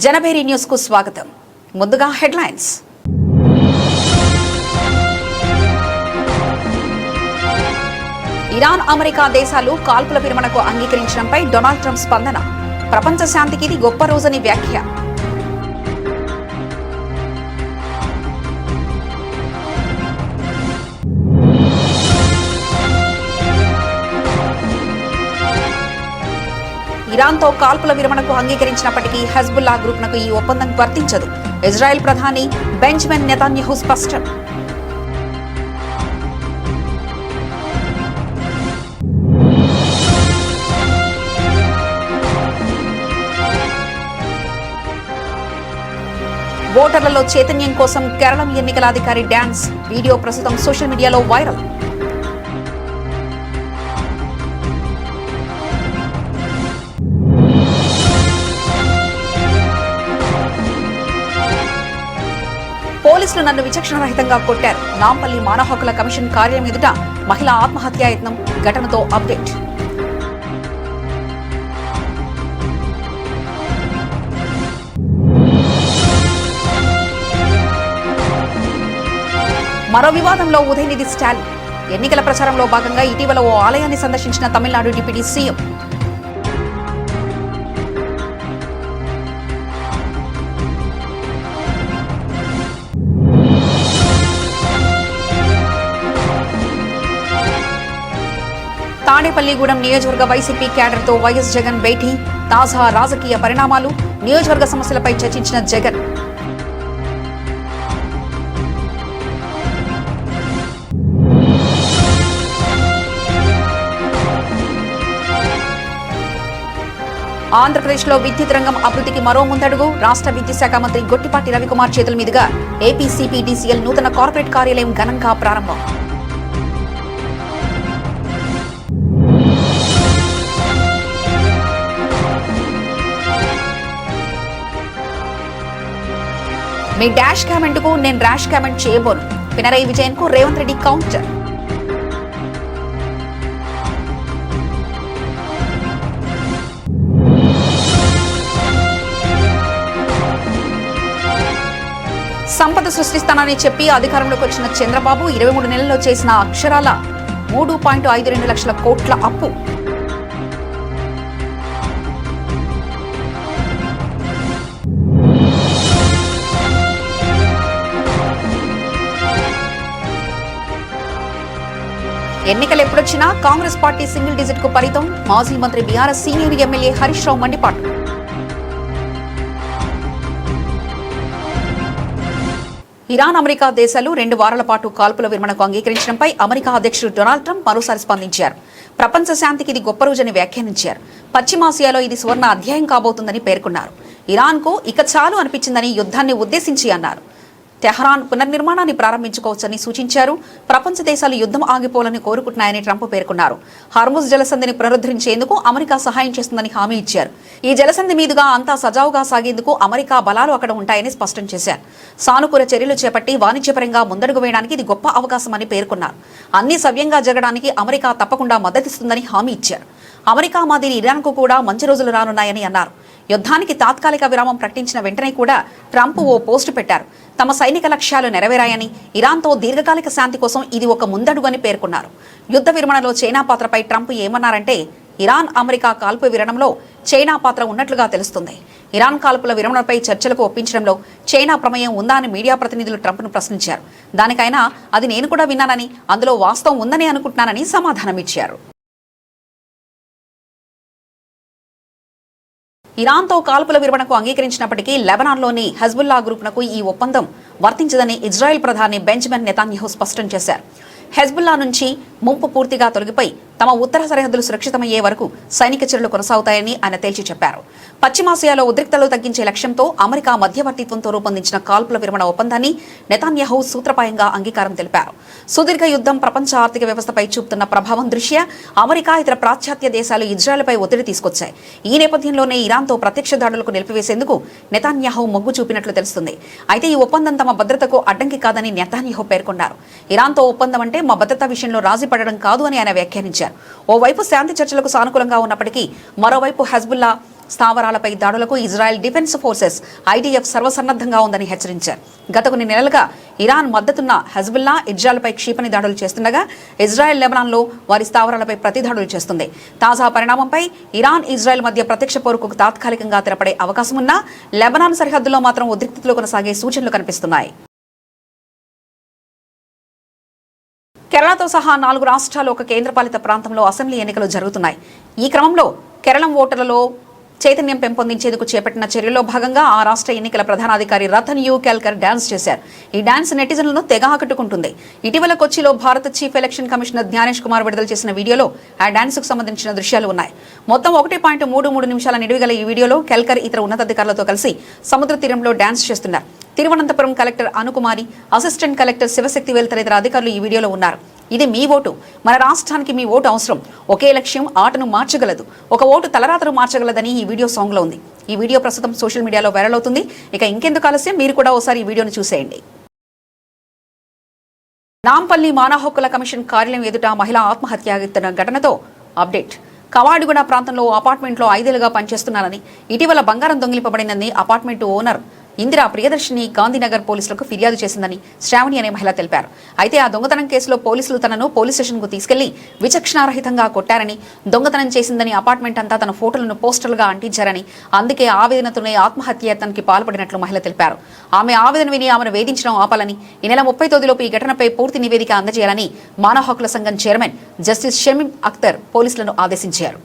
Janabheri news కు స్వాగతం. ముందుగా హెడ్లైన్స్. ఇరాన్ అమెరికా దేశాలు కాల్పుల విరమణకు అంగీకరించడంపై డొనాల్డ్ ట్రంప్ స్పందన. ప్రపంచ శాంతికి ఇది గొప్ప రోజని వ్యాఖ్య. ఇరాన్తో కాల్పుల విరమణకు అంగీకరించినప్పటికీ హెజ్బుల్లా గ్రూప్నకు ఈ ఒప్పందం వర్తించదు. ఇజ్రాయెల్ ప్రధాని బెంజమిన్ నెతన్యాహు స్పష్టం. ఓటర్లలో చైతన్యం కోసం కేరళం ఎన్నికల అధికారి డాన్స్ వీడియో ప్రస్తుతం సోషల్ మీడియాలో వైరల్. పోలీసులు నన్ను విచక్షణ రహితంగా కొట్టారు. నాంపల్లి మానవ హక్కుల కమిషన్ కార్యాలయం ఎదుట మహిళా ఆత్మహత్యాయత్నం. ఘటనతో అప్డేట్. మరో వివాదంలో ఉదయనిధి స్టాలిన్. ఎన్నికల ప్రచారంలో భాగంగా ఇటీవల ఓ ఆలయాన్ని సందర్శించిన తమిళనాడు డిప్యూటీ సీఎం. తాడేపల్లిగూడెం నియోజకవర్గ వైసీపీ క్యాడర్తో వైఎస్ జగన్ భేటీ. తాజా రాజకీయ పరిణామాలు, నియోజకవర్గ సమస్యలపై చర్చించిన జగన్. ఆంధ్రప్రదేశ్లో విద్యుత్ రంగం అభివృద్ధికి మరో ముందడుగు. రాష్ట్ర విద్యుత్ శాఖ మంత్రి గొట్టిపాటి రవికుమార్ చేతుల మీదుగా ఏపీసీపీడీసీఎల్ నూతన కార్పొరేట్ కార్యాలయం ఘనంగా ప్రారంభం. మీ డాష్ కామెంట్కు నేను ర్యాష్ కామెంట్ చేయబోను. పినరయి విజయన్ కు రేవంత్ రెడ్డి కౌంటర్. సంపద సృష్టిస్తానని చెప్పి అధికారంలోకి వచ్చిన చంద్రబాబు 23 నెలల్లో చేసిన అక్షరాల 3.52 లక్షల కోట్ల అప్పు. ఎన్నికలు ఎప్పుడొచ్చినా కాంగ్రెస్ పార్టీ సింగిల్ డిజిట్ కు పరితం. మాజీ మంత్రి BRS senior MLA Harish Rao మండిపాటు. Iran America దేశాలు 2 వారాల పాటు కాల్పుల విరమణకు అంగీకరించడంపై అమెరికా అధ్యక్షుడు డొనాల్డ్ ట్రంప్ మరోసారి స్పందించారు. ప్రపంచ శాంతికి ఇది గొప్ప రోజని వ్యాఖ్యానించారు. పశ్చిమాసియాలో ఇది సువర్ణ అధ్యాయం కాబోతుందని పేర్కొన్నారు. ఇరాన్కు ఇక చాలు అనిపించిందని యుద్ధాన్ని ఉద్దేశించి అన్నారు. తెహరాన్ పునర్నిర్మాణాన్ని ప్రారంభించుకోవచ్చని సూచించారు. ప్రపంచ దేశాలు యుద్ధం ఆగిపోవాలని కోరుకుంటున్నాయని ట్రంప్ పేర్కొన్నారు. హార్ముజ్ జలసంధిని పునరుద్ధరించేందుకు అమెరికా సహాయం చేస్తుందని హామీ ఇచ్చారు. ఈ జలసంధి మీదుగా అంతా సజావుగా సాగేందుకు అమెరికా బలాలు అక్కడ ఉంటాయని స్పష్టం చేశారు. సానుకూల చర్యలు చేపట్టి వాణిజ్యపరంగా ముందడుగు వేయడానికి ఇది గొప్ప అవకాశమని పేర్కొన్నారు. అన్ని సవ్యంగా జరగడానికి అమెరికా తప్పకుండా మద్దతిస్తుందని హామీ ఇచ్చారు. అమెరికా మాదిరి ఇరాన్కు కూడా మంచి రోజులు రానున్నాయని అన్నారు. యుద్ధానికి తాత్కాలిక విరామం ప్రకటించిన వెంటనే కూడా ట్రంప్ ఓ పోస్టు పెట్టారు. తమ సైనిక లక్ష్యాలు నెరవేరాయని, ఇరాన్తో దీర్ఘకాలిక శాంతి కోసం ఇది ఒక ముందడుగు అని పేర్కొన్నారు. యుద్ధ విరమణలో చైనా పాత్రపై ట్రంప్ ఏమన్నారంటే, ఇరాన్ అమెరికా కాల్పు విరమణంలో చైనా పాత్ర ఉన్నట్లుగా తెలుస్తుంది. ఇరాన్ కాల్పుల విరమణపై చర్చలకు ఒప్పించడంలో చైనా ప్రమేయం ఉందా అని మీడియా ప్రతినిధులు ట్రంప్ను ప్రశ్నించారు. దానికైనా అది నేను కూడా విన్నానని, అందులో వాస్తవం ఉందని అనుకుంటున్నానని సమాధానమిచ్చారు. ఇరాన్తో కాల్పుల విరమణకు అంగీకరించినప్పటికీ లెబనాన్లోని హెజ్బుల్లా గ్రూప్నకు ఈ ఒప్పందం వర్తించదని ఇజ్రాయెల్ ప్రధాని బెంజమిన్ నెతన్యాహు స్పష్టం చేశారు. హెజ్బుల్లా నుంచి ముంపు పూర్తిగా తొలగిపోయి తమ ఉత్తర సరిహద్దులు సురక్షితమయ్యే వరకు సైనిక చర్యలు కొనసాగుతాయని ఆయన తేల్చి చెప్పారు. పశ్చిమాసియాలో ఉద్రిక్తలు తగ్గించే లక్ష్యంతో అమెరికా మధ్యవర్తిత్వంతో రూపొందించిన కాల్పుల విరమణ ఒప్పందాన్ని నెతన్యాహు సూత్రప్రాయంగా అంగీకారం తెలిపారు. సుదీర్ఘ యుద్ధం ప్రపంచ ఆర్థిక వ్యవస్థపై చూపుతున్న ప్రభావం దృష్ట్యా అమెరికా ఇతర పాశ్చాత్య దేశాలు ఇజ్రాయెల్పై ఒత్తిడి తీసుకొచ్చాయి. ఈ నేపథ్యంలోనే ఇరాన్తో ప్రత్యక్ష దాడులకు నిలిపివేసేందుకు నెతన్యాహు మొగ్గు చూపినట్లు తెలుస్తుంది. అయితే ఈ ఒప్పందం తమ భద్రతకు అడ్డంకి కాదని నెతన్యాహు పేర్కొన్నారు. ఇరాన్తో ఒప్పందం అంటే మా భద్రతా విషయంలో రాజీ పడడం కాదు అని ఆయన వ్యాఖ్యానించారు. వ్యాఖ్యానించారు. ఓవైపు శాంతి చర్చలకు సానుకూలంగా ఉన్నప్పటికీ మరోవైపు హెజ్బుల్లా స్థావరాలపై దాడులకు ఇజ్రాయెల్ డిఫెన్స్ ఫోర్సెస్ ఐడిఎఫ్ సర్వసన్నద్ధంగా ఉందని హెచ్చరించారు. గత కొన్ని నెలలుగా ఇరాన్ మద్దతున్న హెజ్బుల్లా ఇజ్రాయెల్పై క్షిపణి దాడులు చేస్తుండగా ఇజ్రాయెల్ లెబనాన్లో వారి స్థావరాలపై ప్రతిదాడులు చేస్తుంది. తాజా పరిణామంపై ఇరాన్ ఇజ్రాయెల్ మధ్య ప్రత్యక్ష పోరుకు తాత్కాలికంగా తెరపడే అవకాశం ఉన్నా లెబనాన్ సరిహద్దులో మాత్రం ఉద్రిక్తతలు కొనసాగే సూచనలు కనిపిస్తున్నాయి. కేరళతో సహా 4 రాష్ట్రాలు ఒక కేంద్రపాలిత ప్రాంతంలో అసెంబ్లీ ఎన్నికలు జరుగుతున్నాయి. ఈ క్రమంలో కేరళం ఓటర్లలో చైతన్యం పెంపొందించేందుకు చేపట్టిన చర్యల్లో భాగంగా ఆ రాష్ట్ర ఎన్నికల ప్రధానాధికారి రతన్ యూ కేల్కర్ డాన్స్ చేశారు. ఈ డాన్స్ నెటిజన్లను తెగ ఆకట్టుకుంటుంది. ఇటీవల కొచ్చిలో భారత chief election commissioner Gyanesh Kumar విడుదల చేసిన వీడియోలో ఆ డాన్స్ కు సంబంధించిన దృశ్యాలు ఉన్నాయి. మొత్తం 1.33 నిమిషాల నిడివిగల ఈ వీడియోలో కేల్కర్ ఇతర ఉన్నతాధికారులతో కలిసి సముద్ర తీరంలో డాన్స్ చేస్తున్నారు. తిరువనంతపురం కలెక్టర్ అనుకుమారి, అసిస్టెంట్ కలెక్టర్ శివశక్తివేల్ తదితర అధికారులు ఈ వీడియోలో ఉన్నారు. ఇది మీ ఓటు, మన రాష్ట్రానికి మీ ఓటు అవసరం, ఒకే లక్ష్యం ఆటను మార్చగలదు, ఒక ఓటు తలరాతను మార్చగలదని ఈ వీడియో సాంగ్లో ఉంది. ఈ వీడియో ప్రస్తుతం సోషల్ మీడియాలో వైరల్ అవుతుంది. ఇక ఇంకెందుకు ఆలస్యం, మీరు కూడా ఒకసారి ఈ వీడియోను చూసేయండి. నాంపల్లి మానవ హక్కుల కమిషన్ కార్యాలయం ఎదుట మహిళ ఆత్మహత్య ఘటనతో అప్డేట్. కవాడిగూడ ప్రాంతంలో అపార్ట్మెంట్లో 5 ఏళ్లుగా పనిచేస్తున్నానని, ఇటీవల బంగారం దొంగిలింపబడిందని అపార్ట్మెంట్ ఓనర్ ఇందిరా ప్రియదర్శిని గాంధీనగర్ పోలీసులకు ఫిర్యాదు చేసిందని శ్రావణి అనే మహిళ తెలిపారు. అయితే ఆ దొంగతనం కేసులో పోలీసులు తనను పోలీస్ స్టేషన్కు తీసుకెళ్లి విచక్షణారహితంగా కొట్టారని, దొంగతనం చేసిందని అపార్ట్మెంట్ అంతా తన ఫోటోలను పోస్టర్లుగా అంటించారని, అందుకే ఆవేదనతోనే ఆత్మహత్యకి పాల్పడినట్లు మహిళ తెలిపారు. ఆమె ఆవేదన విని ఆమెను వేధించడం ఆపాలని, ఈ నెల 30 తేదీలోపు ఈ ఘటనపై పూర్తి నివేదిక అందజేయాలని మానవ హక్కుల సంఘం చైర్మన్ జస్టిస్ షమీం అఖ్తర్ పోలీసులను ఆదేశించారు.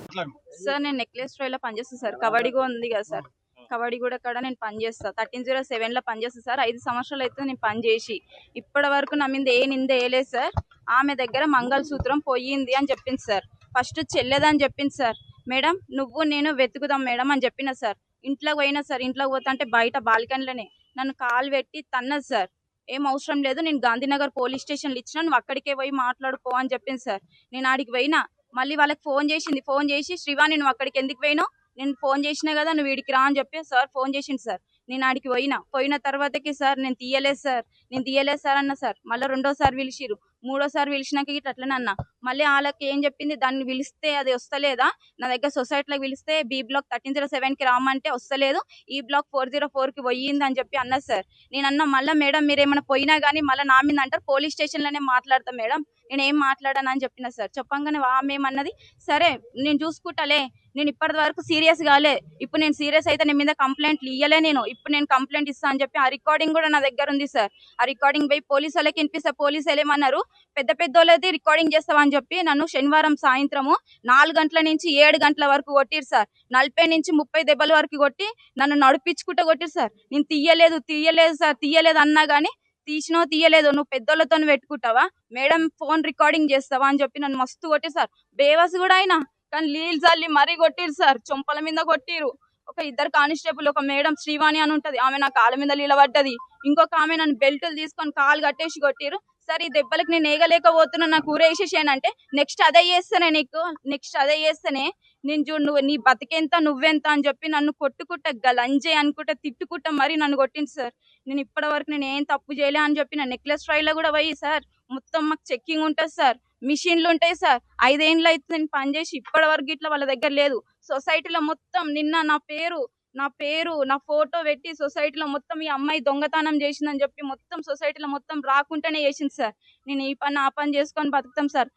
సార్, నేను నెక్లెస్ ట్రైలో పనిచేస్తాను సార్. కబడ్డీ ఉంది కదా సార్, కబడ్డీ కూడా కాడ నేను పనిచేస్తాను. 1307లో పనిచేస్తాను సార్. 5 సంవత్సరాలు అయితే నేను పనిచేసి ఇప్పటి వరకు నా మీద ఏ నింద వేయలేదు సార్. ఆమె దగ్గర మంగళసూత్రం పోయింది అని చెప్పింది సార్. ఫస్ట్ చెల్లేదని చెప్పింది సార్. మేడం నువ్వు నేను వెతుకుదాం మేడం అని చెప్పిన సార్. ఇంట్లోకి పోయినా సార్. ఇంట్లోకి పోతా అంటే బయట బాల్కనీలోనే నన్ను కాలు పెట్టి తన్నది సార్. ఏం అవసరం లేదు, నేను గాంధీనగర్ పోలీస్ స్టేషన్లో ఇచ్చినా, నువ్వు అక్కడికే పోయి మాట్లాడుకో అని చెప్పింది సార్. నేను ఆడికి పోయినా. మళ్ళీ వాళ్ళకి ఫోన్ చేసింది. ఫోన్ చేసి శ్రీవాణి నువ్వు అక్కడికి ఎందుకు పోయినావు, నేను ఫోన్ చేసినా కదా, నువ్వు వీడికి రా అని చెప్పి సార్ ఫోన్ చేసింది సార్. నేను ఆడికి పోయిన తర్వాతకి సార్ నేను తీయలేదు సార్ అన్న సార్. మళ్ళీ 2వ సారి పిలిచిరు. 3వ సారి పిలిచినాక ఇట్లా అట్లనే అన్న. మళ్ళీ వాళ్ళకి ఏం చెప్పింది, దాన్ని పిలిస్తే అది వస్తలేదా, నా దగ్గర సొసైటీలోకి పిలిస్తే బి బ్లాక్ 1307కి రామంటే వస్తలేదు, ఈ బ్లాక్ 404కి పోయింది అని చెప్పి అన్న సార్. నేను అన్న మళ్ళీ మేడం మీరు ఏమైనా పోయినా కానీ మళ్ళీ నా మీద అంటారు, పోలీస్ స్టేషన్లోనే మాట్లాడతాం మేడం, నేను ఏం మాట్లాడాను అని చెప్పిన సార్. చెప్పంగానే మేమన్నది సరే నేను చూసుకుంటాలే, నేను ఇప్పటి వరకు సీరియస్ కాలే, ఇప్పుడు నేను సీరియస్ అయితే నేను మీద కంప్లైంట్లు ఇయ్యలే, నేను ఇప్పుడు నేను కంప్లైంట్ ఇస్తా అని చెప్పి ఆ రికార్డింగ్ కూడా నా దగ్గర ఉంది సార్. ఆ రికార్డింగ్ పోయి పోలీసు వాళ్ళకి వినిపిస్తే పోలీసు వాళ్ళు ఏమన్నారు, పెద్ద వాళ్ళది రికార్డింగ్ చేస్తామని చెప్పి నన్ను శనివారం సాయంత్రము 4 గంటల నుంచి 7 గంటల వరకు కొట్టిరు సార్. 40 నుంచి 30 దెబ్బల వరకు కొట్టి నన్ను నడిపించుకుంటూ కొట్టిరు సార్. నేను తీయలేదు సార్, తీయలేదు అన్నా కానీ తీసినో తీయలేదు, నువ్వు పెద్దోళ్ళతో పెట్టుకుంటావా మేడం, ఫోన్ రికార్డింగ్ చేస్తావా అని చెప్పి నన్ను మస్తు కొట్టిరు సార్. బేవస్ కూడా అయినా కానీ నీళ్ళు చల్లి మరీ కొట్టిరు సార్. చొంపల మీద కొట్టిరు. ఒక 2 కానిస్టేబుల్, ఒక మేడం శ్రీవాణి అని ఉంటది, ఆమె నా కాళ్ళ మీద నిలబడ్డది. ఇంకొక ఆమె నన్ను బెల్టులు తీసుకొని కాలు కట్టేసి కొట్టిరు సార్. ఈ దెబ్బలకి నేను ఏగలేకపోతున్నా, నాకు ఊరేసేసానంటే నెక్స్ట్ అదే చేస్తేనే నేను చూడు, నువ్వు నీ బతికెంత నువ్వెంత అని చెప్పి నన్ను కొట్టుకుంటా గలంజే అనుకుంటా తిట్టుకుంటా మరి నన్ను కొట్టింది సార్. నేను ఇప్పటి వరకు నేను ఏం తప్పు చేయలే అని చెప్పి నా నెక్లెస్ ట్రైలో కూడా పోయి సార్ మొత్తం మాకు చెక్కింగ్ ఉంటుంది సార్, మిషన్లు ఉంటాయి సార్. 5 ఏళ్ళు అయితే నేను పనిచేసి ఇప్పటి వరకు ఇట్లా వాళ్ళ దగ్గర లేదు. సొసైటీలో మొత్తం నిన్న నా పేరు నా ఫోటో పెట్టి సొసైటీలో మొత్తం ఈ అమ్మాయి దొంగతనం చేసిందని చెప్పి మొత్తం సొసైటీలో మొత్తం రాకుండానే చేసింది సార్. నేను ఈ పని ఆ పని చేసుకొని బతుకుతాం సార్.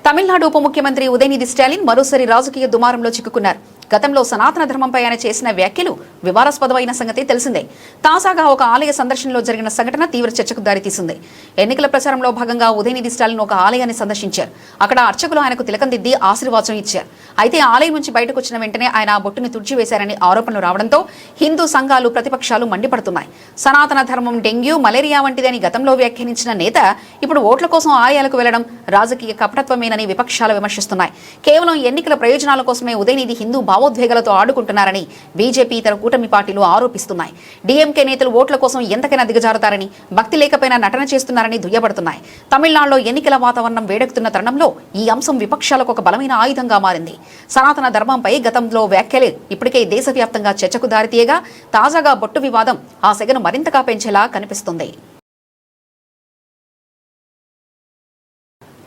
తమిళనాడు ఉప ముఖ్యమంత్రి ఉదయనిధి స్టాలిన్ మరోసారి రాజకీయ దుమారంలో చిక్కుకున్నారు. గతంలో సనాతన ధర్మంపై ఆయన చేసిన వ్యాఖ్యలు వివాదాస్పదమైన సంగతి తెలిసిందే. తాజాగా ఒక ఆలయ సందర్శనలో జరిగిన సంఘటన తీవ్ర చర్చకు దారితీసింది. ఎన్నికల ప్రచారంలో భాగంగా ఉదయనిధి స్టాలిన్ ఒక ఆలయాన్ని సందర్శించారు. అక్కడ అర్చకులు ఆయనకు తిలకం దిద్ది ఆశీర్వాదం ఇచ్చారు. అయితే ఆలయం నుంచి బయటకు వచ్చిన వెంటనే ఆయన ఆ బొట్టుని తుడిచివేశారని ఆరోపణలు రావడంతో హిందూ సంఘాలు ప్రతిపక్షాలు మండిపడుతున్నాయి. సనాతన ధర్మం డెంగ్యూ మలేరియా వంటిదని గతంలో వ్యాఖ్యానించిన నేత ఇప్పుడు ఓట్ల కోసం ఆలయాలకు వెళ్లడం రాజకీయ కపటత్వమేనని విపక్షాలు విమర్శిస్తున్నాయి. కేవలం ఎన్నికల ప్రయోజనాల కోసమే ఉదయనిధి హిందూ భావోద్వేగాలతో ఆడుకుంటున్నారని బీజేపీ ఇతర కూటమి పార్టీలు ఆరోపిస్తున్నాయి. డీఎంకే నేతలు ఓట్ల కోసం ఎంతకైనా దిగజారుతారని, భక్తి లేకపోయినా నటన చేస్తున్నారని దుయ్యబడుతున్నాయి. తమిళనాడులో ఎన్నికల వాతావరణం వేడెక్కుతున్న తరుణంలో ఈ అంశం విపక్షాలకు ఒక బలమైన ఆయుధంగా మారింది. సనాతన ధర్మంపై గతంలో వ్యాఖ్యలే ఇప్పటికే దేశవ్యాప్తంగా చర్చకు దారితీయగా తాజాగా బొట్టు వివాదం ఆ సెగను మరింతగా పెంచేలా కనిపిస్తుంది.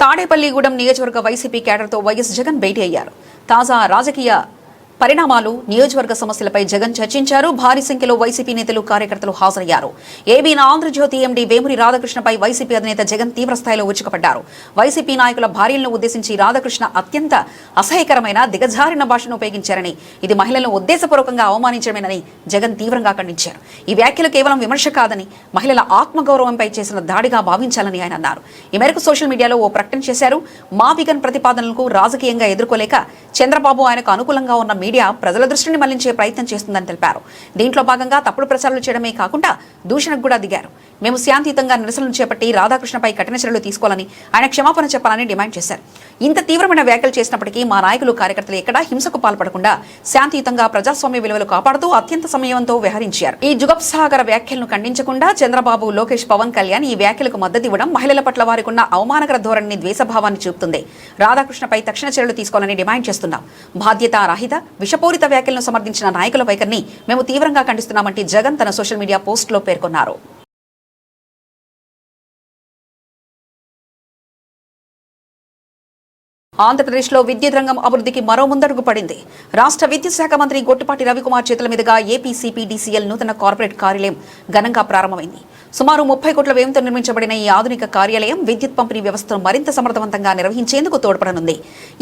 తాడేపల్లిగూడెం నియోజకవర్గ వైసీపీ కేడర్తో వైఎస్ జగన్ భేటీ అయ్యారు. తాజా రాజకీయ పరిణామాలు, నియోజకవర్గ సమస్యలపై జగన్ చర్చించారు. భారీ సంఖ్యలో వైసీపీ నేతలు, కార్యకర్తలు హాజరయ్యారు. ఏబీఎన్ ఆంధ్రజ్యోతి ఎండీ వేమూరి రాధాకృష్ణపై వైసీపీ అధినేత జగన్ తీవ్రస్థాయిలో ఉచ్చుకపడ్డారు. వైసీపీ నాయకుల భార్యలను ఉద్దేశించి రాధాకృష్ణ అత్యంత అసహ్యకరమైన, దిగజారిన భాషను ఉపయోగించారని, ఇది మహిళలను ఉద్దేశపూర్వకంగా అవమానించడమేనని జగన్ తీవ్రంగా ఖండించారు. ఈ వ్యాఖ్యలు కేవలం విమర్శ కాదని, మహిళల ఆత్మగౌరవంపై చేసిన దాడిగా భావించాలని ఆయన అన్నారు. ఈ మేరకు సోషల్ మీడియాలో ఓ ప్రకటన చేశారు. మా విగన్ ప్రతిపాదనలకు రాజకీయంగా ఎదుర్కోలేక చంద్రబాబు ఆయనకు అనుకూలంగా ఉన్న మీడియా ప్రజల దృష్టిని మళ్లించే ప్రయత్నం చేస్తుందని తెలిపారు. దీంట్లో భాగంగా తప్పుడు ప్రచారాలు చేయడమే కాకుండా దూషణకు కూడా దిగారు. మేము శాంతియుతంగా నిరసనలు చేపట్టి రాధాకృష్ణపై కఠిన చర్యలు తీసుకోవాలని, ఆయన క్షమాపణ చెప్పాలని డిమాండ్ చేశారు. ఇంత తీవ్రమైన వ్యాఖ్యలు చేసినప్పటికీ మా నాయకులు, కార్యకర్తలు ఎక్కడా హింసకు పాల్పడకుండా శాంతియుతంగా ప్రజాస్వామ్య విలువలు కాపాడుతూ అత్యంత సంయమనంతో వ్యవహరించారు. ఈ జుగప్సాగర వ్యాఖ్యలను ఖండించకుండా చంద్రబాబు, లోకేష్, పవన్ కళ్యాణ్ ఈ వ్యాఖ్యలకు మద్దతు ఇవ్వడం మహిళల పట్ల వారికున్న అవమానకర ధోరణిని, ద్వేషభావాన్ని చూపుతుంది. రాధాకృష్ణపై తక్షణ చర్యలు తీసుకోవాలని డిమాండ్ చేస్తున్నాం. బాధ్యతారహిత, విషపూరిత వ్యాఖ్యలను సమర్థించిన నాయకుల వైఖరిని మేము తీవ్రంగా ఖండిస్తున్నామంటే జగన్ తన సోషల్ మీడియా పోస్టులో పేర్కొన్నారు. ఆంధ్రప్రదేశ్లో విద్యుత్ రంగం అభివృద్ధికి మరో ముందడుగు పడింది. రాష్ట్ర విద్యుత్ శాఖ మంత్రి గొట్టిపాటి రవికుమార్ చేతుల మీదుగా ఏపీసీపీడీసీఎల్ నూతన కార్పొరేట్ కార్యాలయం ఘనంగా ప్రారంభమైంది. సుమారు 30 కోట్ల వ్యయంతో నిర్మించబడిన ఈ ఆధునిక కార్యాలయం విద్యుత్ పంపిణీ వ్యవస్థను మరింత సమర్థవంతంగా నిర్వహించేందుకు తోడ్పడనుంది.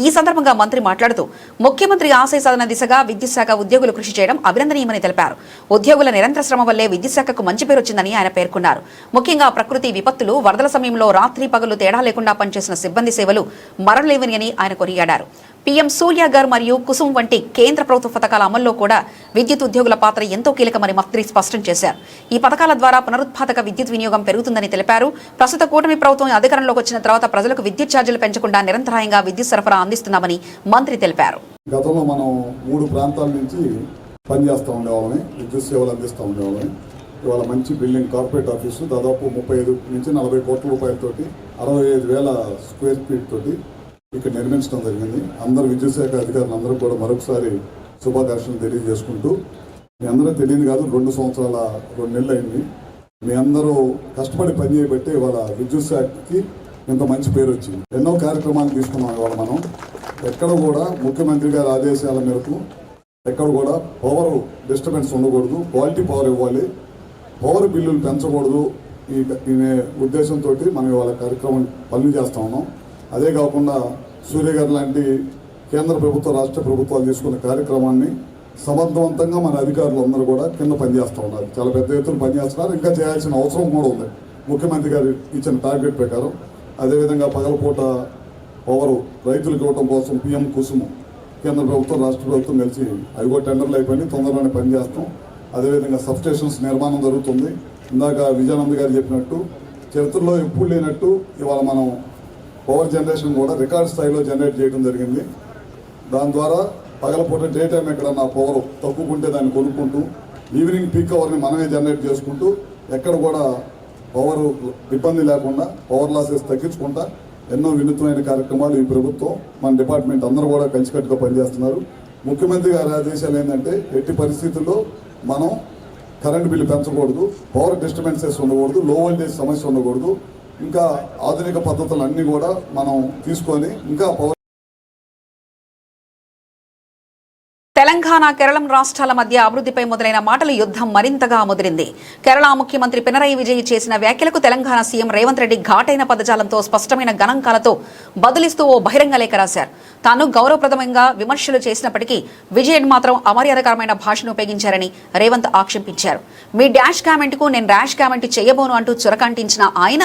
ఈ సందర్భంగా మంత్రి మాట్లాడుతూ, ముఖ్యమంత్రి ఆశయ సాధన దిశగా విద్యుత్ శాఖ ఉద్యోగులు కృషి చేయడం అభినందనీయమని తెలిపారు. ఉద్యోగుల నిరంతర శ్రమ వల్లే విద్యుత్ శాఖకు మంచి పేరు వచ్చిందని ఆయన పేర్కొన్నారు. ముఖ్యంగా ప్రకృతి విపత్తులు, వరదల సమయంలో రాత్రి పగలు తేడా లేకుండా పనిచేసిన సిబ్బంది సేవలు మరలేవని ఆయన కొనియాడారు. పీఎం సూర్యఘర్ మరియు కుసుమ్ వంటి కేంద్ర ప్రభుత్వ పథకాల అమల్లో కూడా విద్యుత్ ఉద్యోగుల పాత్ర ఎంతో కీలకమని మంత్రి స్పష్టం చేశారు. ఈ పథకాల ద్వారా పునరుత్పాదక విద్యుత్ వినియోగం పెరుగుతుందని తెలిపారు. ప్రస్తుత కూటమి ప్రభుత్వం అధికారంలోకి వచ్చిన తర్వాత ప్రజలకు విద్యుత్ ఛార్జీలు పెంచకుండా నిరంతరాయంగా విద్యుత్ సరఫరా అందిస్తున్నామని మంత్రి తెలిపారు. గతంలో మనం 3 ప్రాంతాల నుంచి పనిచేస్తూ ఉండేవాళ్ళని, విద్యుత్ సేవలు అందిస్తూ ఉండేవాళ్ళని. ఇవాళ మంచి బిల్డింగ్, కార్పొరేట్ ఆఫీసు దాదాపు 35 నుంచి 40 కోట్ల రూపాయలతోటి 65,000 స్క్వేర్ ఫీట్ తోటి ఇక్కడ నిర్మించడం జరిగింది. అందరు విద్యుత్ శాఖ అధికారులు అందరూ కూడా మరొకసారి శుభాకాంక్షలు తెలియజేసుకుంటూ, మీ అందరూ తెలియదు కాదు, 2 సంవత్సరాల 2 నెలలు అయింది. మీ అందరూ కష్టపడి పని చేయబట్టి ఇవాళ విద్యుత్ శాఖకి ఇంత మంచి పేరు వచ్చింది. ఎన్నో కార్యక్రమాలు తీసుకున్నాం. ఇవాళ మనం ఎక్కడ కూడా ముఖ్యమంత్రి గారి ఆదేశాల మేరకు ఎక్కడ కూడా పవర్ డిస్టర్బెన్స్ ఉండకూడదు, క్వాలిటీ పవర్ ఇవ్వాలి, పవర్ బిల్లులు పెంచకూడదు. ఈ ఉద్దేశంతో మనం ఇవాళ కార్యక్రమం పనులు చేస్తా ఉన్నాం. అదే కాకుండా సూర్యగారు లాంటి కేంద్ర ప్రభుత్వ, రాష్ట్ర ప్రభుత్వాలు తీసుకున్న కార్యక్రమాన్ని సమర్థవంతంగా మన అధికారులు అందరూ కూడా కింద పనిచేస్తూ ఉన్నారు. చాలా పెద్ద ఎత్తున పనిచేస్తున్నారు. ఇంకా చేయాల్సిన అవసరం కూడా ఉంది ముఖ్యమంత్రి గారు ఇచ్చిన టార్గెట్ ప్రకారం. అదేవిధంగా పగలపూట పవర్ రైతులకు ఇవ్వడం కోసం పీఎం కుసుమ్ కేంద్ర ప్రభుత్వం, రాష్ట్ర ప్రభుత్వం కలిసి అవి కూడా టెండర్లు అయిపోయి తొందరలోనే పనిచేస్తాం. అదేవిధంగా సబ్స్టేషన్స్ నిర్మాణం జరుగుతుంది. ఇందాక విజయానంద్ గారు చెప్పినట్టు చరిత్రలో ఎప్పుడు లేనట్టు ఇవాళ మనం పవర్ జనరేషన్ కూడా రికార్డ్ స్థాయిలో జనరేట్ చేయడం జరిగింది. దాని ద్వారా పగలపూట డే టైం ఎక్కడన్నా పవర్ తక్కువకుంటే దాన్ని కొనుక్కుంటూ, ఈవినింగ్ పీక్ అవర్ని మనమే జనరేట్ చేసుకుంటూ, ఎక్కడ కూడా పవర్ ఇబ్బంది లేకుండా, పవర్ లాసెస్ తగ్గించుకుంటా ఎన్నో వినూత్నమైన కార్యక్రమాలు ఈ ప్రభుత్వం, మన డిపార్ట్మెంట్ అందరూ కూడా కలిసికట్టుగా పనిచేస్తున్నారు. ముఖ్యమంత్రి గారి ఆదేశాలు ఏంటంటే, ఎట్టి పరిస్థితుల్లో మనం కరెంట్ బిల్లు పెంచకూడదు, పవర్ డిస్టర్బెన్సెస్ ఉండకూడదు, లో వోల్టేజ్ సమస్య ఉండకూడదు. ఇంకా ఆధునిక పద్ధతులు అన్నీ కూడా మనం తీసుకొని ఇంకా పవర్. తెలంగాణ, కేరళం రాష్ట్రాల మధ్య అభివృద్ధిపై మొదలైన మాటల యుద్ధం మరింతగా ముదిరింది. కేరళ ముఖ్యమంత్రి పినరయి విజయ్ చేసిన వ్యాఖ్యలకు తెలంగాణ సీఎం రేవంత్ రెడ్డి ఘాటైన పదజాలంతో, స్పష్టమైన గణాంకాలతో బదులిస్తూ ఓ బహిరంగ లేఖ రాశారు. తాను గౌరవప్రదమంగా విమర్శలు చేసినప్పటికీ విజయన్ మాత్రం అమర్యాదకరమైన భాషను ఉపయోగించారని రేవంత్ ఆక్షేపించారు. మీ డాష్ కామెంట్కు నేను ర్యాష్ కామెంట్ చేయబోను అంటూ చురకంటించిన ఆయన,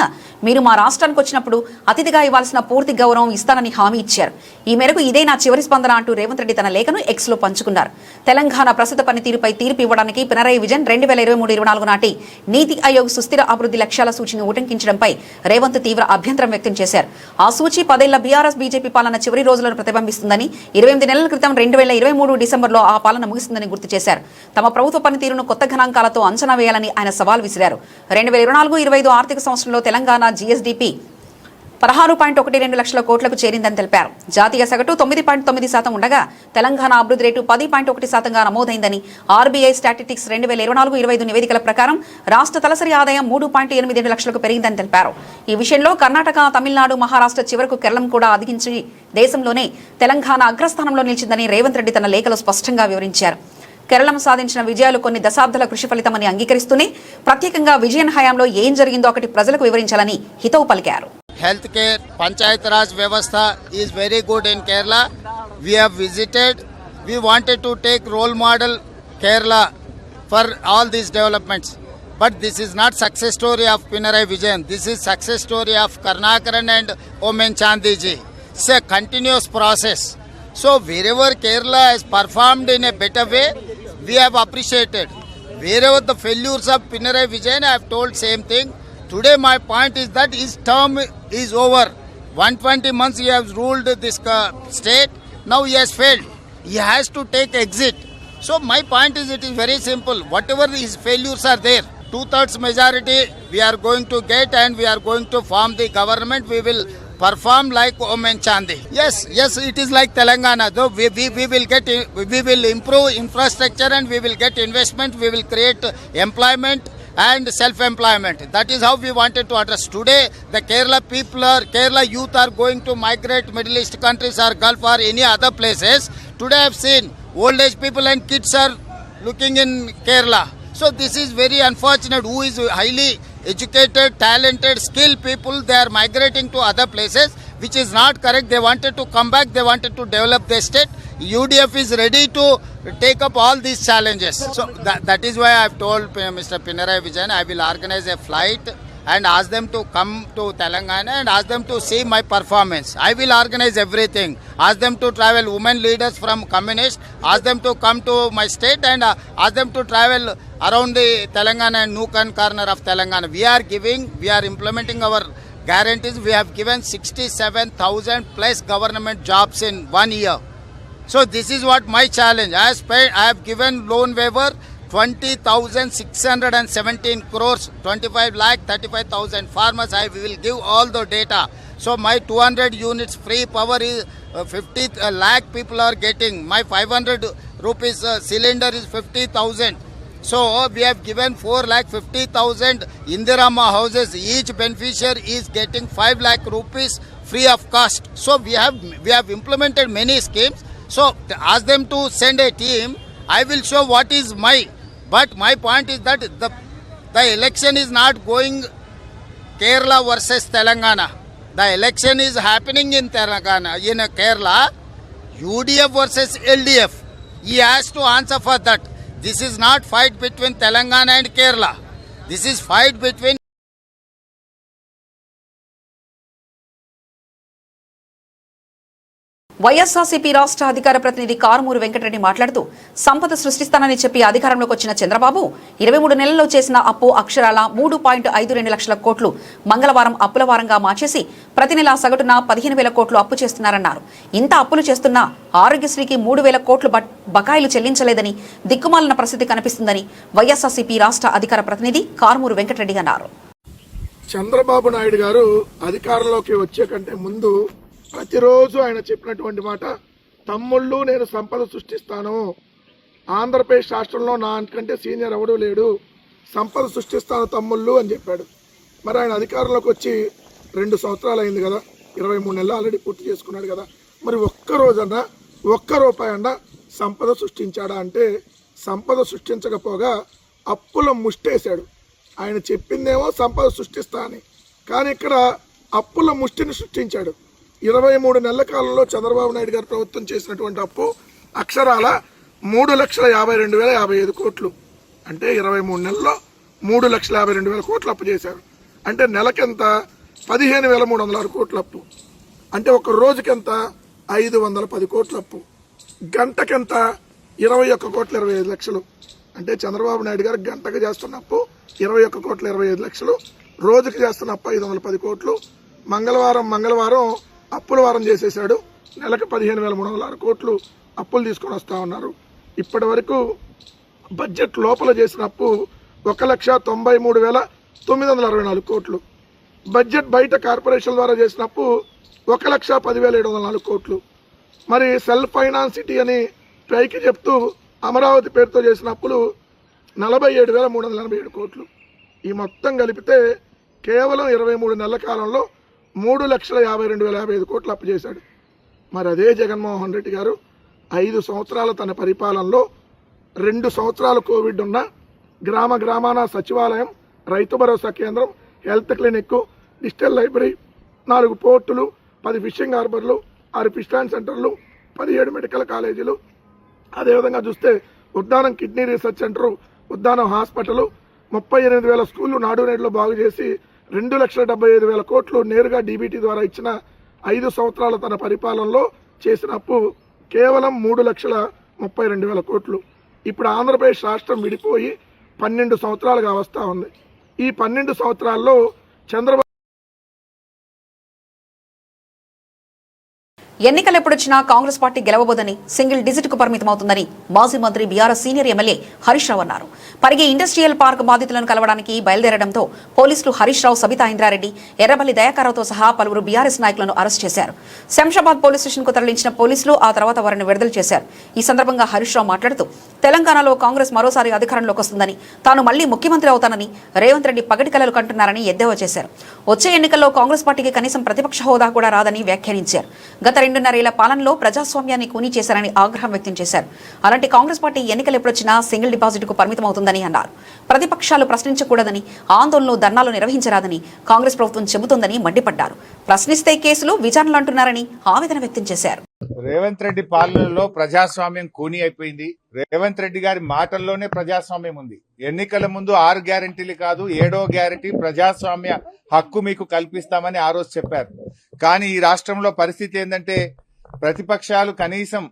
మీరు మా రాష్ట్రానికి వచ్చినప్పుడు అతిథిగా ఇవ్వాల్సిన పూర్తి గౌరవం ఇస్తానని హామీ ఇచ్చారు. ఈ మేరకు ఇదే నా చివరి స్పందన అంటూ రేవంత్ రెడ్డి తన లేఖను ఎక్స్లో పంచుకున్నారు. తెలంగాణ ప్రస్తుత పనితీరుపై తీర్పు ఇవ్వడానికి పినరయి విజయన్ 2023-24 నాటి నీతి ఆయోగ్ సుస్థిర అభివృద్ధి లక్ష్యాల సూచీని ఉటంకించడంపై రేవంత్ తీవ్ర అభ్యంతరం వ్యక్తం చేశారు. ఆ సూచీ 10 ఏళ్ల బీఆర్ఎస్ బీజేపీ పాలన చివరి రోజులను ప్రతిబింబిస్తుందని, 28 నెలల క్రితం 2023 డిసెంబర్లో ఆ పాలన ముగిస్తుందని గుర్తు చేశారు. తమ ప్రభుత్వ పనితీరును కొత్త గణాంకాలతో అంచనా వేయాలని ఆయన సవాల్ విసిరారు. 2024-25 ఆర్థిక సంవత్సరంలో తెలంగాణ జీఎస్డీపీ 16.12 లక్షల కోట్లకు చేరిందని తెలిపారు. జాతీయ సగటు 9.9% ఉండగా తెలంగాణ అభివృద్ధి రేటు 10.1%గా నమోదైందని ఆర్బీఐ స్టాటిస్టిక్స్ 2024-25 నివేదికల ప్రకారం రాష్ట్ర తలసరి ఆదాయం 3.87 లక్షలకు పెరిగిందని తెలిపారు. ఈ విషయంలో కర్ణాటక, తమిళనాడు, మహారాష్ట్ర చివరకు కేరళం కూడా అధిగించి దేశంలోనే తెలంగాణ అగ్రస్థానంలో నిలిచిందని రేవంత్ రెడ్డి తన లేఖలో స్పష్టంగా వివరించారు. కేరళం సాధించిన విజయాలు కొన్ని దశాబ్దాల కృషి ఫలితమని అంగీకరిస్తూనే ప్రత్యేకంగా విజయన్ హయాంలో ఏం జరిగిందో ఒకటి ప్రజలకు వివరించాలని హితవు పలికారు. Healthcare, Panchayat Raj Vyavastha is very good in Kerala. We have visited. We wanted to take role model Kerala for all these developments. But this is not success story of Pinarayi Vijayan. This is success story of Karnakaran and Omen Chandi ji. It's a continuous process. So wherever Kerala has performed in a better way, we have appreciated. Wherever the failures of Pinarayi Vijayan, I have told same thing. Today my point is that his term is over. 120 months he has ruled this state. Now he has failed. He has to take exit. So my point is, it is very simple. Whatever his failures are there, 2/3 majority we are going to get, and we are going to form the government. We will perform like Omen Chandi. Yes, it is like Telangana. Though we will improve infrastructure, and we will get investment. We will create employment and self-employment. That is how we wanted to address. Today, the Kerala youth are going to migrate Middle East countries or Gulf or any other places. Today I have seen old age people and kids are looking in Kerala. So this is very unfortunate. Who is highly educated, talented, skilled people, they are migrating to other places, which is not correct. They wanted to come back. They wanted to develop their state. UDF is ready to take up all these challenges. So that is why I have told Mr. Pinarayi Vijayan, I will organize a flight and ask them to come to Telangana and ask them to see my performance. I will organize everything. Ask them to travel, women leaders from communist, ask them to come to my state, and ask them to travel around the Telangana and nook and corner of Telangana. We are implementing our guarantees. We have given 67,000 plus government jobs in 1 year. So this is what my challenge. I have given loan waiver 20,617 crores, 25 lakh 35,000 farmers. I will give all the data. So my 200 units free power is 50 lakh people are getting. My 500 rupees cylinder is 50,000. So we have given 4,50,000 Indirama houses. Each beneficiary is getting 5 lakh rupees free of cost. So we have implemented many schemes. So ask them to send a team. I will show what is but my point is that the election is not going Kerala versus Telangana. The election is happening in Telangana, in Kerala, UDF versus LDF. He has to answer for that. This is not fight between Telangana and Kerala. This is fight between YSRCP రాష్ట్ర అధికార ప్రతినిధి కారుమూరి వెంకటరెడ్డి మాట్లాడుతూ సంపద సృష్టిస్తానని చెప్పి అధికారంలోకి వచ్చిన చంద్రబాబు 23 నెలల్లో చేసిన అప్పు అక్షరాల 3.52 లక్షల కోట్లు మంగళవారం అప్పుల వారంగా మార్చేసి ప్రతి నెల సగటున 15,000 కోట్లు అప్పు చేస్తున్నారన్నారు. ఇంత అప్పులు చేస్తున్నా ఆరోగ్యశ్రీకి 3,000 కోట్లు బకాయిలు చెల్లించలేదని దిక్కుమాలిన పరిస్థితి కనిపిస్తుందని వైఎస్ఆర్సీపీ రాష్ట్ర అధికార ప్రతినిధి కారుమూరి వెంకటరెడ్డి అన్నారు. చంద్రబాబు నాయుడు గారు అధికారంలోకి వచ్చే కంటే ముందు ప్రతిరోజు ఆయన చెప్పినటువంటి మాట, తమ్ముళ్ళు నేను సంపద సృష్టిస్తాను, ఆంధ్రప్రదేశ్ రాష్ట్రంలో నాకంటే సీనియర్ ఎవడూ లేడు, సంపద సృష్టిస్తాను తమ్ముళ్ళు అని చెప్పాడు. మరి ఆయన అధికారంలోకి వచ్చి 2 సంవత్సరాలు అయింది కదా, 23 నెలలు ఆల్రెడీ పూర్తి చేసుకున్నాడు కదా. మరి ఒక్క రోజన్నా ఒక్క రూపాయి అన్నా సంపద సృష్టించాడా అంటే సంపద సృష్టించకపోగా అప్పుల ముష్టేశాడు. ఆయన చెప్పిందేమో సంపద సృష్టిస్తా అని, కానీ ఇక్కడ అప్పుల ముష్టిని సృష్టించాడు. 23 నెలల కాలంలో చంద్రబాబు నాయుడు గారు ప్రభుత్వం చేసినటువంటి అప్పు అక్షరాల 3,52,055 కోట్లు. అంటే 23 నెలల్లో 3,52,000 కోట్లు అప్పు చేశారు. అంటే నెలకెంత 15,306 కోట్ల అప్పు. అంటే ఒక రోజుకెంత 510 కోట్ల అప్పు. గంటకెంత 21,25,00,000. అంటే చంద్రబాబు నాయుడు గారు గంటకు చేస్తున్న అప్పు 21,25,00,000, రోజుకి చేస్తున్న అప్పు 510 కోట్లు. మంగళవారం అప్పుల వారం చేసేసాడు. నెలకు 15,306 కోట్లు అప్పులు తీసుకొని వస్తూ ఉన్నారు. ఇప్పటి వరకు బడ్జెట్ లోపల చేసిన అప్పు 1,93,964 కోట్లు. బడ్జెట్ బయట కార్పొరేషన్ ద్వారా చేసినప్పు 1,10,704 కోట్లు. మరి సెల్ఫ్ ఫైనాన్స్ సిటీ అని పైకి చెప్తూ అమరావతి పేరుతో చేసిన అప్పులు 47,387 కోట్లు. ఈ మొత్తం కలిపితే కేవలం 23 నెలల కాలంలో 3,52,055 కోట్లు అప్పు చేశాడు. మరి అదే జగన్మోహన్ రెడ్డి గారు 5 సంవత్సరాల తన పరిపాలనలో 2 సంవత్సరాలు కోవిడ్ ఉన్న గ్రామ గ్రామాన సచివాలయం, రైతు భరోసా కేంద్రం, హెల్త్ క్లినిక్, డిజిటల్ లైబ్రరీ, 4 పోర్టులు, 10 ఫిషింగ్ హార్బర్లు, 6 ఫిష్ స్టాండ్ సెంటర్లు, 17 మెడికల్ కాలేజీలు, అదేవిధంగా చూస్తే Uddanam kidney research centre, Uddanam hospital, 38,000 స్కూళ్ళు నాడు నేడులో బాగు చేసి 2,75,000 కోట్లు నేరుగా డీబీటీ ద్వారా ఇచ్చిన 5 సంవత్సరాల తన పరిపాలనలో చేసిన అప్పు కేవలం 3,32,000 కోట్లు. ఇప్పుడు ఆంధ్రప్రదేశ్ రాష్ట్రం విడిపోయి 12 సంవత్సరాలుగా వస్తూ ఉంది. ఈ 12 సంవత్సరాల్లో చంద్రబాబు ఎన్నికలు ఎప్పుడొచ్చినా కాంగ్రెస్ పార్టీ గెలవబోదని, సింగిల్ డిజిట్ కు పరిమితమవుతుందని మాజీ మంత్రి BRS senior MLA Harish Rao అన్నారు. పరిగి ఇండస్ట్రియల్ పార్క్ బాధితులను కలవడానికి బయలుదేరడంతో పోలీసులు హరీష్ రావు, సబితా ఇంద్రారెడ్డి, ఎర్రబల్లి దయాకర్రావుతో సహా పలువురు బీఆర్ఎస్ నాయకులను అరెస్ట్ చేశారు. శంషాబాద్ పోలీస్ స్టేషన్ కు తరలించిన పోలీసులు ఆ తర్వాత వారిని విడుదల చేశారు. ఈ సందర్భంగా హరీష్ రావు మాట్లాడుతూ తెలంగాణలో కాంగ్రెస్ మరోసారి అధికారంలోకి వస్తుందని, తాను మళ్లీ ముఖ్యమంత్రి అవుతానని రేవంత్ రెడ్డి పగటి కలలు కంటున్నారని ఎద్దేవా చేశారు. వచ్చే ఎన్నికల్లో కాంగ్రెస్ పార్టీకి కనీసం ప్రతిపక్ష హోదా కూడా రాదని వ్యాఖ్యానించారు. గత 2.5 ఏళ్ల పాలనలో ప్రజాస్వామ్యాన్ని కూనీ చేశారని ఆగ్రహం వ్యక్తం చేశారు. అలాంటి కాంగ్రెస్ పార్టీ ఎన్నికలు ఎప్పుడొచ్చినా సింగిల్ డిపాజిట్ కు పరిమితమవుతుందని అన్నారు. ప్రతిపక్షాలు ప్రశ్నించకూడదని, ఆందోళనలు, ధర్నాలు నిర్వహించరాదని కాంగ్రెస్ ప్రభుత్వం చెబుతోందని మండిపడ్డారు. ప్రశ్నిస్తే కేసులు, విచారణలు అంటున్నారని ఆవేదన వ్యక్తం చేశారు. రేవంత్ రెడ్డి పాలనలో ప్రజాస్వామ్యం కూని అయిపోయింది. రేవంత్ రెడ్డి గారి మాటల్లోనే ప్రజాస్వామ్యం ఉంది. ఎన్నికల ముందు 6 గ్యారెంటీలు కాదు, 7వ గ్యారెంటీ ప్రజాస్వామ్య హక్కు మీకు కల్పిస్తామని ఆ రోజు చెప్పారు. కానీ ఈ రాష్ట్రంలో పరిస్థితి ఏంటంటే ప్రతిపక్షాలు కనీసం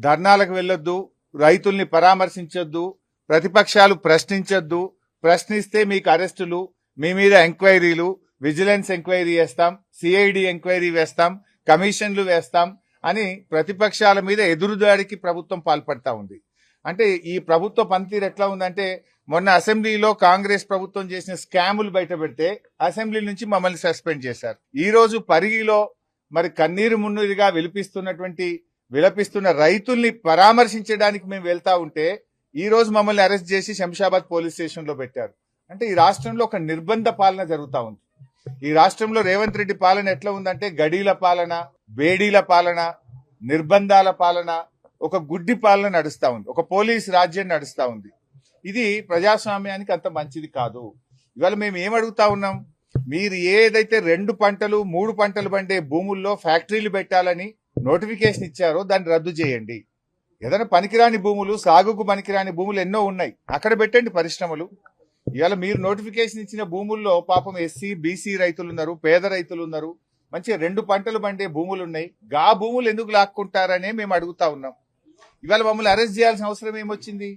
ధర్నాలకు వెళ్లొద్దు, రైతుల్ని పరామర్శించొద్దు, ప్రతిపక్షాలు ప్రశ్నించొద్దు, ప్రశ్నిస్తే మీకు అరెస్టులు, మీ మీద ఎంక్వైరీలు, విజిలెన్స్ ఎంక్వైరీ వేస్తాం, సిఐడి ఎంక్వైరీ వేస్తాం, కమిషన్లు వేస్తాం అని ప్రతిపక్షాల మీద ఎదురుదాడికి ప్రభుత్వం పాల్పడతా ఉంది. అంటే ఈ ప్రభుత్వ పనితీరు ఎట్లా ఉందంటే, మొన్న అసెంబ్లీలో కాంగ్రెస్ ప్రభుత్వం చేసిన స్కాములు బయట పెడితే అసెంబ్లీ నుంచి మమ్మల్ని సస్పెండ్ చేశారు. ఈ రోజు పరిగిలో మరి కన్నీరు మున్నీరుగా విలపిస్తున్న రైతుల్ని పరామర్శించడానికి మేము వెళ్తా ఉంటే ఈ రోజు మమ్మల్ని అరెస్ట్ చేసి శంషాబాద్ పోలీస్ స్టేషన్ లో పెట్టారు. అంటే ఈ రాష్ట్రంలో ఒక నిర్బంధ పాలన జరుగుతా ఉంది. ఈ రాష్ట్రంలో రేవంత్ రెడ్డి పాలన ఎట్లా ఉందంటే గడీల పాలన, బేడీల పాలన, నిర్బంధాల పాలన, ఒక గుడ్డి పాలన నడుస్తా ఉంది, ఒక పోలీస్ రాజ్యం నడుస్తా ఉంది. ఇది ప్రజాస్వామ్యానికి అంత మంచిది కాదు. ఇవాళ మేము ఏమడుగుతా ఉన్నాం, మీరు ఏదైతే 2 పంటలు 3 పంటలు పండే భూముల్లో ఫ్యాక్టరీలు పెట్టాలని నోటిఫికేషన్ ఇచ్చారో దాన్ని రద్దు చేయండి. ఏదైనా పనికిరాని భూములు, సాగుకు పనికిరాని భూములు ఎన్నో ఉన్నాయి, అక్కడ పెట్టండి పరిశ్రమలు. ఇవాళ మీరు నోటిఫికేషన్ ఇచ్చిన భూముల్లో పాపం ఎస్సీ బీసీ రైతులు ఉన్నారు, పేద రైతులు ఉన్నారు, మంచిగా 2 పంటలు పండే భూములు ఉన్నాయి. గా భూములు ఎందుకు లాక్కుంటారనే మేము అడుగుతా ఉన్నాం. ఇవాళ మమ్మల్ని అరెస్ట్ చేయాల్సిన అవసరం ఏమొచ్చింది?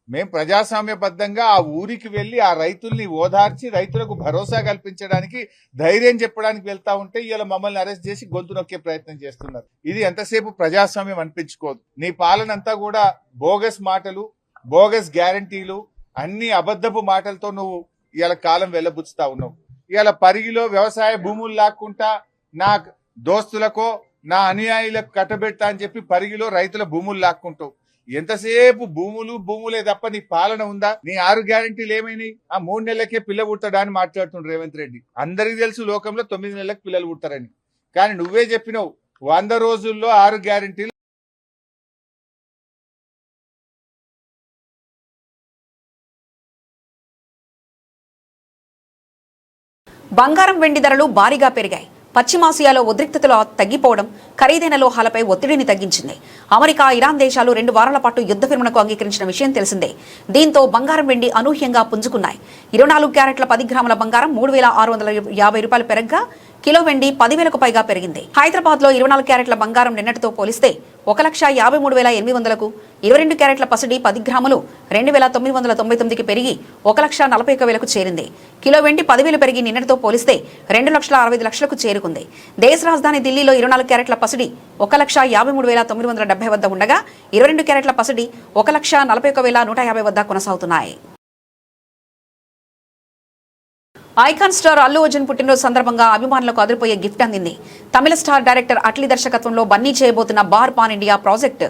మేము ప్రజాస్వామ్యబద్ధంగా ఆ ఊరికి వెళ్లి ఆ రైతుల్ని ఓదార్చి రైతులకు భరోసా కల్పించడానికి, ధైర్యం చెప్పడానికి వెళ్తా ఉంటే ఇవాళ మమ్మల్ని అరెస్ట్ చేసి గొంతు నొక్కే ప్రయత్నం చేస్తున్నారు. ఇది ఎంతసేపు ప్రజాస్వామ్యం అనిపించుకోదు. నీ పాలనంతా కూడా బోగస్ మాటలు, బోగస్ గ్యారంటీలు, అన్ని అబద్ధపు మాటలతో నువ్వు ఇవాళ కాలం వెళ్ళబుచ్చుతా ఉన్నావు. ఇవాళ పరిగిలో వ్యవసాయ భూములు లాక్కుంటా నా దోస్తులకో నా అనుయాయులకు కట్టబెడతా అని చెప్పి పరిగిలో రైతుల భూములు లాక్కుంటావు. ఎంతసేపు భూములే తప్ప నీ పాలన ఉందా? నీ 6 గ్యారెంటీలు ఏమైనాయి? ఆ 3 నెలలకే పిల్ల పుట్టడా అని మాట్లాడుతుండ్రు రేవంత్ రెడ్డి. అందరికీ తెలుసు లోకంలో 9 నెలలకు పిల్లలు పుట్టారని. కానీ నువ్వే చెప్పినావు 100 రోజుల్లో 6 గ్యారెంటీలు. బంగారం, వెండి ధరలు భారీగా పెరిగాయి. పశ్చిమాసియాలో ఉద్రిక్తతలు తగ్గిపోవడం ఖరీదైన లోహాలపై ఒత్తిడిని తగ్గించింది. అమెరికా, ఇరాన్ దేశాలు 2 వారాల పాటు యుద్ధ విరమణకు అంగీకరించిన విషయం తెలిసిందే. దీంతో బంగారం, వెండి అనూహ్యంగా పుంజుకున్నాయి. 24 క్యారెట్ల 10 గ్రాముల బంగారం 3,650 రూపాయలు పెరగ్గా కిలో వెండి 10,000కు పైగా పెరిగింది. హైదరాబాద్ లో 24 క్యారెట్ల బంగారం నిన్నటితో పోలిస్తే 1,53,800కు, 22 క్యారెట్ల పసిడి 10 గ్రాములు 2,999కి పెరిగి 1,41,000కు చేరింది. కిలో వెండి 10,000 పెరిగి నిన్నటితో పోలిస్తే 2,65,00,000కు చేరుకుంది. దేశ రాజధాని ఢిల్లీలో 24 క్యారెట్ల పసిడి 1,53,970 వద్ద ఉండగా 22 క్యారెట్ల పసిడి 1,41,150 వద్ద కొనసాగుతున్నాయి. ఐకాన్ స్టార్ అల్లు అర్జున్ పుట్టినరోజు సందర్భంగా అభిమానులకు అదిరిపోయే గిఫ్ట్ అందింది. తమిళ స్టార్ డైరెక్టర్ అట్లీ దర్శకత్వంలో బన్నీ చేయబోతున్న bar pan India project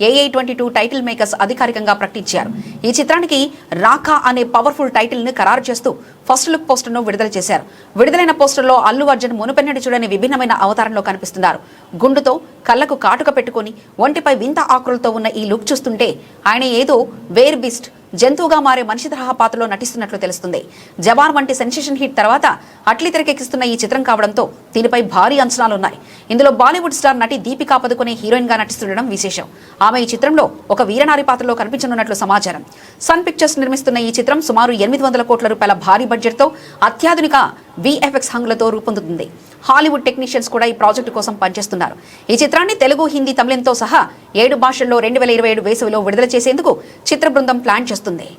AA22 title makers అధికారికంగా ప్రకటించారు. ఈ చిత్రానికి రాకా అనే పవర్ఫుల్ టైటిల్ ని ఖరారు చేస్తూ ఫస్ట్ లుక్ పోస్టర్ ను విడుదల చేశారు. విడుదలైన పోస్టర్ లో అల్లు అర్జున్ మునుపెన్నటి చూడని విభిన్నమైన అవతారంలో కనిపిస్తున్నారు. గుండుతో కళ్లకు కాటుక పెట్టుకుని ఒంటిపై వింత ఆకృలతో ఉన్న ఈ లుక్ చూస్తుంటే ఆయన ఏదో వేర్ బీస్ట్ జంతువుగా మారే మనిషి తరహా పాత్రలో నటిస్తున్నట్లు తెలుస్తుంది. జవాన్ వంటి సెన్సేషన్ హిట్ తర్వాత అట్లీ తెరకెక్కిస్తున్న ఈ చిత్రం కావడంతో దీనిపై భారీ అంచనాలున్నాయి. ఇందులో బాలీవుడ్ స్టార్ నటి దీపికా పదుకొనే హీరోయిన్ గా నటిస్తుండడం విశేషం. ఆమె ఈ చిత్రంలో ఒక వీరనారి పాత్రలో కనిపించనున్నట్లు సమాచారం. సన్ పిక్చర్స్ నిర్మిస్తున్న ఈ చిత్రం సుమారు 800 కోట్ల రూపాయల భారీ బడ్జెట్ తో అత్యాధునిక VFX హంగులతో రూపొందుతుంది. హాలీవుడ్ టెక్నీషియన్స్ కూడా ఈ ప్రాజెక్టు కోసం పనిచేస్తున్నారు. ఈ చిత్రాన్ని తెలుగు, హిందీ, తమిళంతో సహా 7 భాషల్లో 2027 వేసవిలో విడుదల చేసేందుకు చిత్ర బృందం ప్లాన్ చేస్తుంది.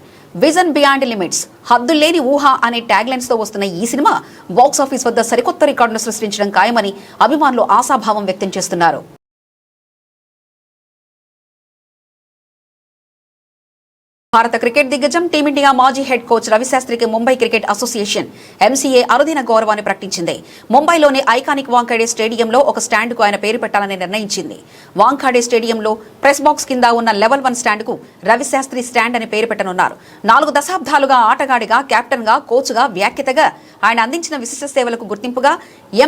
విజన్ బియాండ్ లిమిట్స్, హద్దుల్లేని ఊహ అనే ట్యాగ్లైన్స్ తో వస్తున్న ఈ సినిమా బాక్స్ ఆఫీస్ వద్ద సరికొత్త రికార్డును సృష్టించడం ఖాయమని అభిమానులు ఆశాభావం వ్యక్తం చేస్తున్నారు. భారత క్రికెట్ దిగ్గజం టీమిండియా మాజీ హెడ్ కోచ్ రవిశాస్త్రికి ముంబై క్రికెట్ అసోసియేషన్ MCA అరుదైన గౌరవాన్ని ప్రకటించింది. ముంబైలోని ఐకానిక్ వాంఖాడే స్టేడియంలో ఒక స్టాండ్కు ఆయన పేరు పెట్టాలని నిర్ణయించింది. వాంఖాడే స్టేడియంలో ప్రెస్ బాక్స్ కింద ఉన్న లెవెల్ 1 స్టాండ్కు రవిశాస్త్రి స్టాండ్ అని పేరు పెట్టనున్నారు. 4 దశాబ్దాలుగా ఆటగాడిగా, కెప్టెన్గా, కోచ్గా, వ్యాఖ్యతగా ఆయన అందించిన విశిష్ట సేవలకు గుర్తింపుగా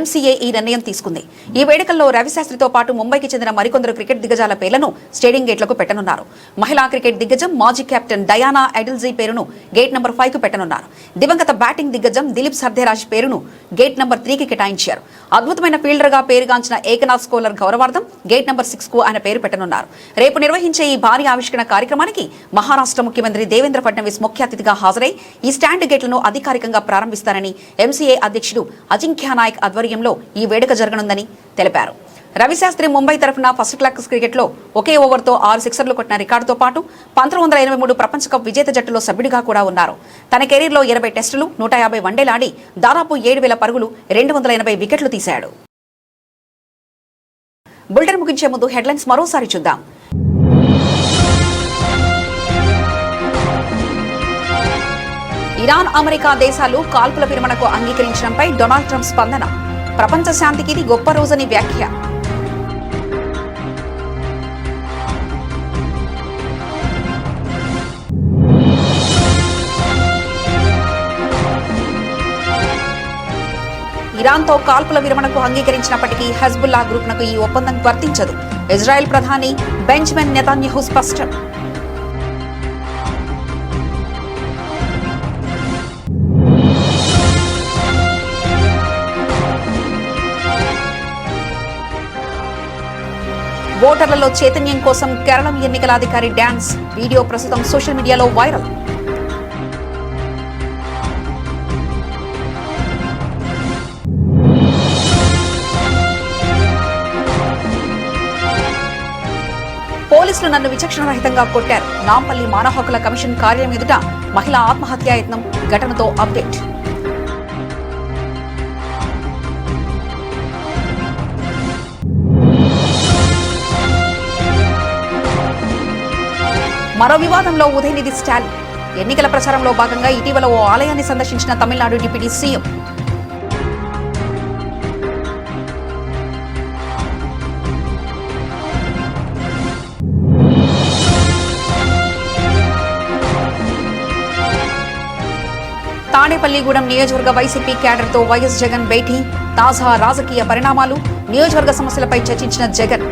MCA ఈ నిర్ణయం తీసుకుంది. ఈ వేడుకల్లో రవిశాస్త్రితో పాటు ముంబైకి చెందిన మరికొందరు క్రికెట్ దిగ్గజాల పేర్లను స్టేడియం గేట్లకు పెట్టనున్నారు. మహిళా క్రికెట్ దిగ్గజం మాజీ కెప్టెన్ డయానా ఎడిల్జీ పేరును గేట్ నెంబర్ 5 కు పెట్టనున్నారు. దివంగత బ్యాటింగ్ దిగ్గజం దిలీప్ సర్దేరాజ్ పేరును గేట్ నెంబర్ 3 కి కేటాయించారు. అద్భుతమైన ఫీల్డర్ గా పేరుగాంచిన ఏకనాథ్ స్కోలర్ గౌరవార్థం గేట్ నెంబర్ 6 కు ఆయన పేరు పెట్టనున్నారు. రేపు నిర్వహించే ఈ భారీ ఆవిష్కరణ కార్యక్రమానికి మహారాష్ట్ర ముఖ్యమంత్రి దేవేంద్ర ఫడ్నవీస్ ముఖ్య అతిథిగా హాజరై ఈ స్టాండ్ గేట్లను అధికారికంగా ప్రారంభిస్తారని MCA అధ్యక్షుడు అజింక్య నాయక్ ఆధ్వర్యంలో ఈ వేడుక జరగనుందని తెలిపారు. రవిశాస్త్రి ముంబై తరఫున ఫస్ట్ క్లాస్ క్రికెట్లో ఒకే ఓవర్తో 6 సిక్సర్లు కొట్టిన రికార్డుతో పాటు 1983 ప్రపంచ కప్ విజేత జట్టులో సభ్యుడిగా కూడా ఉన్నారు. తన కెరీర్లో 20 టెస్టులు, 150 వన్డేలు ఆడి దాదాపు 7,000 పరుగులు, 280 వికెట్లు తీశాడు. బులెటిన్ ముగించే ముందు హెడ్లైన్స్ మరోసారి చూద్దాం. ఇరాన్, అమెరికా దేశాలు కాల్పుల విరమణకు అంగీకరించడంపై డొనాల్డ్ ట్రంప్ స్పందన. ప్రపంచ శాంతికి ఇది గొప్ప రోజని వ్యాఖ్య. ఇరాన్తో కాల్పుల విరమణకు అంగీకరించినప్పటికీ హెజ్బుల్లా గ్రూప్నకు ఈ ఒప్పందం వర్తించదు. ఇజ్రాయెల్ ప్రధాని బెంజమిన్ నెతన్యాహు స్పష్టం. ఓటర్లలో చైతన్యం కోసం కేరళం ఎన్నికల అధికారి డాన్స్ వీడియో ప్రస్తుతం సోషల్ మీడియాలో వైరల్. పోలీసులు నన్ను విచక్షణ రహితంగా కొట్టారు. నాంపల్లి మానవ హక్కుల కమిషన్ కార్యాలయం ఎదుట మహిళా ఆత్మహత్యాయత్నం ఘటనతో అప్డేట్. మరో వివాదంలో ఉదయనిధి స్టాలిన్. ఎన్నికల ప్రచారంలో భాగంగా ఇటీవల ఓ ఆలయాన్ని సందర్శించిన తమిళనాడు డిప్యూటీ సీఎం. తాడేపల్లిగూడెం నియోజకవర్గ వైసీపీ క్యాడర్తో వైఎస్ జగన్ భేటీ. తాజా రాజకీయ పరిణామాలు, నియోజకవర్గ సమస్యలపై చర్చించిన జగన్.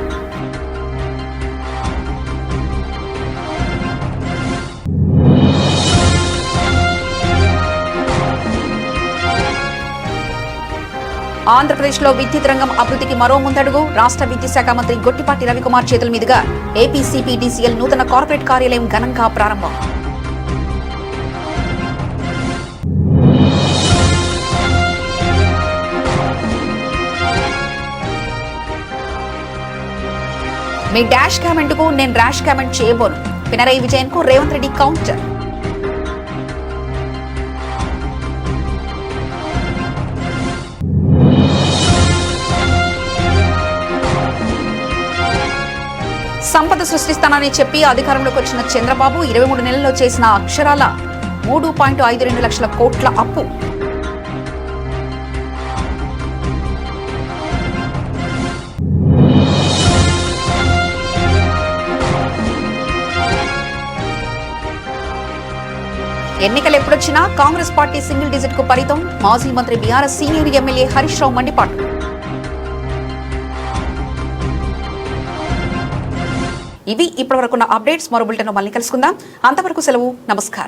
ఆంధ్రప్రదేశ్లో విద్యుత్ రంగం అభివృద్ధికి మరో ముందడుగు. రాష్ట్ర విద్యుత్ శాఖ మంత్రి గొట్టిపాటి రవికుమార్ చేతుల మీదుగా APCPDCL నూతన కార్పొరేట్ కార్యాలయం ఘనంగా ప్రారంభం. మీ డాష్ కామెంట్ కు నేను ర్యాష్ కామెంట్ చేయబోను. పినరయి విజయన్ కు రేవంత్ రెడ్డి కౌంటర్. సంపద సృష్టిస్తానని చెప్పి అధికారంలోకి వచ్చిన చంద్రబాబు 23 నెలల్లో చేసిన అక్షరాల 3.52 లక్షల కోట్ల అప్పు. ఎన్నికలు ఎప్పుడొచ్చినా కాంగ్రెస్ పార్టీ సింగిల్ డిజిట్ కు పరితం. మాజీ మంత్రి BRS senior MLA Harish Rao మండిపాటు. ఇవి ఇప్పటివరకున్న అప్డేట్స్. మరో బులెటిన్లో మళ్ళీ కలుసుకుందాం. అంతవరకు సెలవు. నమస్కారం.